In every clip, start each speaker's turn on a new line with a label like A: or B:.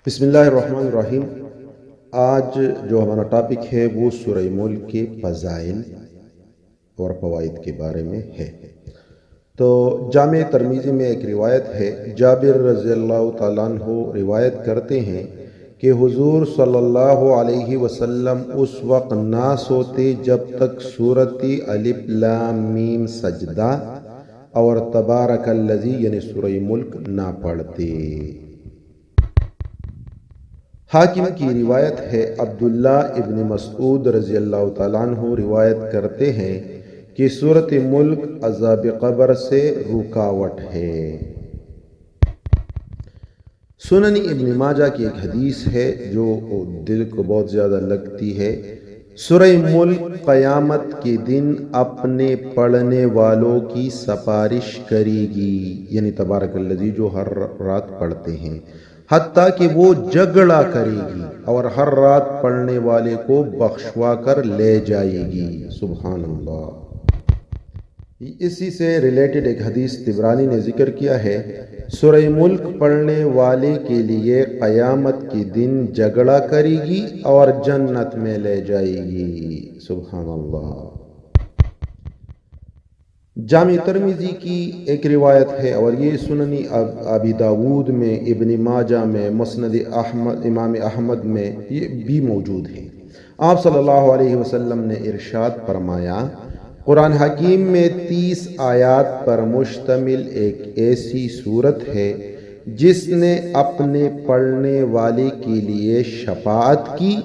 A: بسم اللہ الرحمن الرحیم۔ آج جو ہمارا ٹاپک ہے وہ سورہ ملک کے فضائل اور فوائد کے بارے میں ہے۔ تو جامع ترمذی میں ایک روایت ہے، جابر رضی اللہ تعالیٰ عنہ روایت کرتے ہیں کہ حضور صلی اللہ علیہ وسلم اس وقت نہ سوتے جب تک سورۃ الف لام میم سجدہ اور تبارک الذی یعنی سورہ ملک نہ پڑھتے۔ حاکم کی روایت ہے، عبداللہ ابن مسعود رضی اللہ تعالیٰ عنہ روایت کرتے ہیں کہ سورۃ ملک عذاب قبر سے رکاوٹ ہے۔ سنن ابن ماجہ کی ایک حدیث ہے جو دل کو بہت زیادہ لگتی ہے۔ سورہ ملک قیامت کے دن اپنے پڑھنے والوں کی سفارش کرے گی، یعنی تبارک الذی جو ہر رات پڑھتے ہیں، حتیٰ کہ وہ جھگڑا کرے گی اور ہر رات پڑھنے والے کو بخشوا کر لے جائے گی۔ سبحان اللہ۔ اسی سے ریلیٹڈ ایک حدیث طبرانی نے ذکر کیا ہے، سورہ ملک پڑھنے والے کے لیے قیامت کے دن جھگڑا کرے گی اور جنت میں لے جائے گی۔ سبحان اللہ۔ جامع ترمذی کی ایک روایت ہے اور یہ سنن ابی داود میں، ابن ماجہ میں، مسند احمد امام احمد میں یہ بھی موجود ہے۔ آپ صلی اللہ علیہ وسلم نے ارشاد فرمایا، قرآن حکیم میں 30 آیات پر مشتمل ایک ایسی صورت ہے جس نے اپنے پڑھنے والے کے لیے شفاعت کی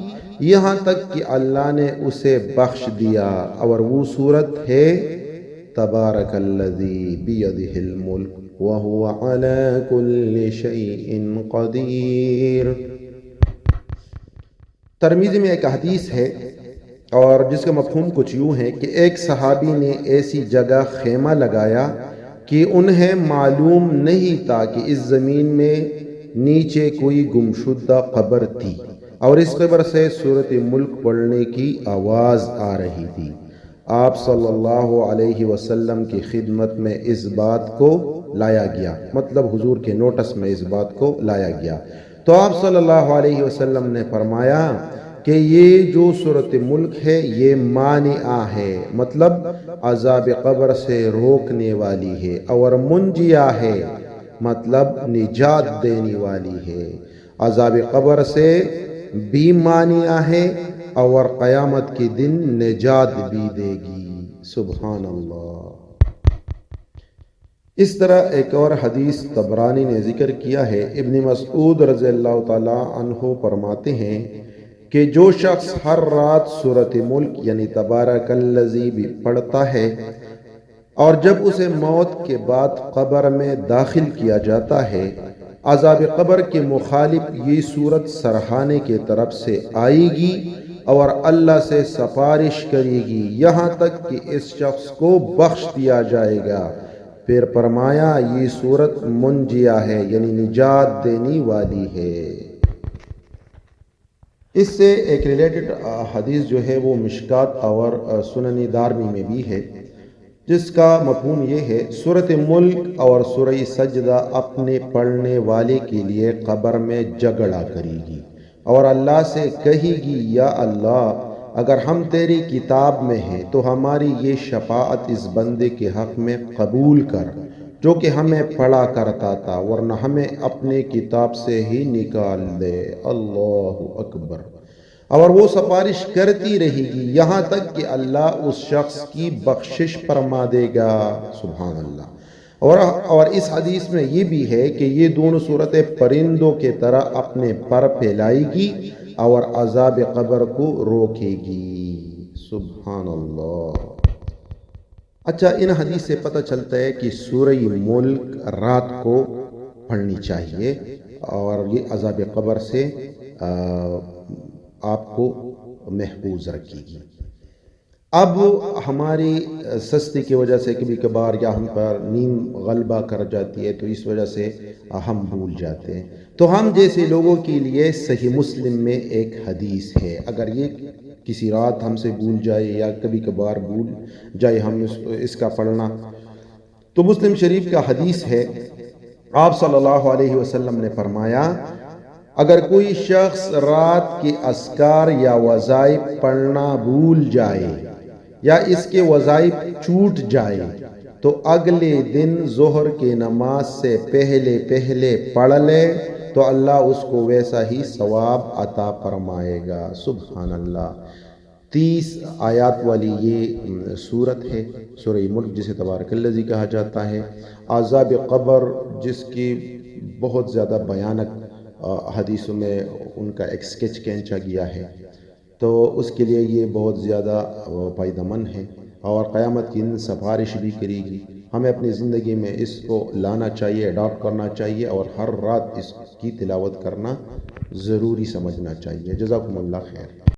A: یہاں تک کہ اللہ نے اسے بخش دیا، اور وہ صورت ہے تبارک الذی بیدہ الملک وہو علی کل شیء قدیر۔ ترمذی میں ایک حدیث ہے اور جس کا مفہوم کچھ یوں ہے کہ ایک صحابی نے ایسی جگہ خیمہ لگایا کہ انہیں معلوم نہیں تھا کہ اس زمین میں نیچے کوئی گمشدہ قبر تھی، اور اس قبر سے سورۃ ملک پڑھنے کی آواز آ رہی تھی۔ آپ صلی اللہ علیہ وسلم کی خدمت میں اس بات کو لایا گیا، مطلب حضور کے نوٹس میں اس بات کو لایا گیا، تو آپ صلی اللہ علیہ وسلم نے فرمایا کہ یہ جو سورۃ ملک ہے یہ مانعہ ہے، مطلب عذاب قبر سے روکنے والی ہے، اور منجیہ ہے، مطلب نجات دینے والی ہے۔ عذاب قبر سے بھی مانعہ ہے اور قیامت کے دن نجات بھی دے گی۔ سبحان اللہ۔ اس طرح ایک اور حدیث طبرانی نے ذکر کیا ہے، ابن مسعود رضی اللہ تعالی عنہ فرماتے ہیں کہ جو شخص ہر رات سورۃ ملک یعنی تبارک الذی بھی پڑھتا ہے اور جب اسے موت کے بعد قبر میں داخل کیا جاتا ہے، عذاب قبر کے مخالف یہ صورت سرہانے کی طرف سے آئے گی اور اللہ سے سفارش کرے گی یہاں تک کہ اس شخص کو بخش دیا جائے گا۔ پھر فرمایا یہ صورت منجیہ ہے، یعنی نجات دینے والی ہے۔ اس سے ایک ریلیٹڈ حدیث جو ہے وہ مشکات اور سنن دارمی میں بھی ہے، جس کا مفہوم یہ ہے، سورۃ ملک اور سورہ سجدہ اپنے پڑھنے والے کے لیے قبر میں جھگڑا کرے گی اور اللہ سے کہے گی، یا اللہ، اگر ہم تیری کتاب میں ہیں تو ہماری یہ شفاعت اس بندے کے حق میں قبول کر جو کہ ہمیں پڑھا کرتا تھا، ورنہ ہمیں اپنے کتاب سے ہی نکال دے۔ اللہ اکبر۔ اور وہ سفارش کرتی رہے گی یہاں تک کہ اللہ اس شخص کی بخشش فرما دے گا۔ سبحان اللہ۔ اور اس حدیث میں یہ بھی ہے کہ یہ دونوں صورتیں پرندوں کے طرح اپنے پر پھیلائے گی اور عذاب قبر کو روکے گی۔ سبحان اللہ۔ اچھا، ان حدیث سے پتہ چلتا ہے کہ سورہ ملک رات کو پڑھنی چاہیے اور یہ عذاب قبر سے آپ کو محفوظ رکھے گی۔ اب ہماری سستی کی وجہ سے کبھی کبھار یا ہم پر نیند غلبہ کر جاتی ہے تو اس وجہ سے ہم بھول جاتے ہیں، تو ہم جیسے لوگوں کے لیے صحیح مسلم میں ایک حدیث ہے، اگر یہ کسی رات ہم سے بھول جائے یا کبھی کبھار بھول جائے ہم اس کا پڑھنا، تو مسلم شریف کا حدیث ہے، آپ صلی اللہ علیہ وسلم نے فرمایا اگر کوئی شخص رات کے اذکار یا وظائف پڑھنا بھول جائے یا اس کے وظائف چھوٹ جائے تو اگلے دن ظہر کی نماز سے پہلے پڑھ لے تو اللہ اس کو ویسا ہی ثواب عطا فرمائے گا۔ سبحان اللہ۔ 30 آیات والی یہ صورت ہے، سورہ ملک جسے تبارک الذی کہا جاتا ہے۔ عذاب قبر جس کی بہت زیادہ بیانک حدیثوں میں ان کا ایک سکیچ کھینچا گیا ہے، تو اس کے لیے یہ بہت زیادہ فائدہ مند ہے اور قیامت کی دن سفارش بھی کرے گی۔ ہمیں اپنی زندگی میں اس کو لانا چاہیے، اڈاپٹ کرنا چاہیے اور ہر رات اس کی تلاوت کرنا ضروری سمجھنا چاہیے۔ جزاکم اللہ خیر۔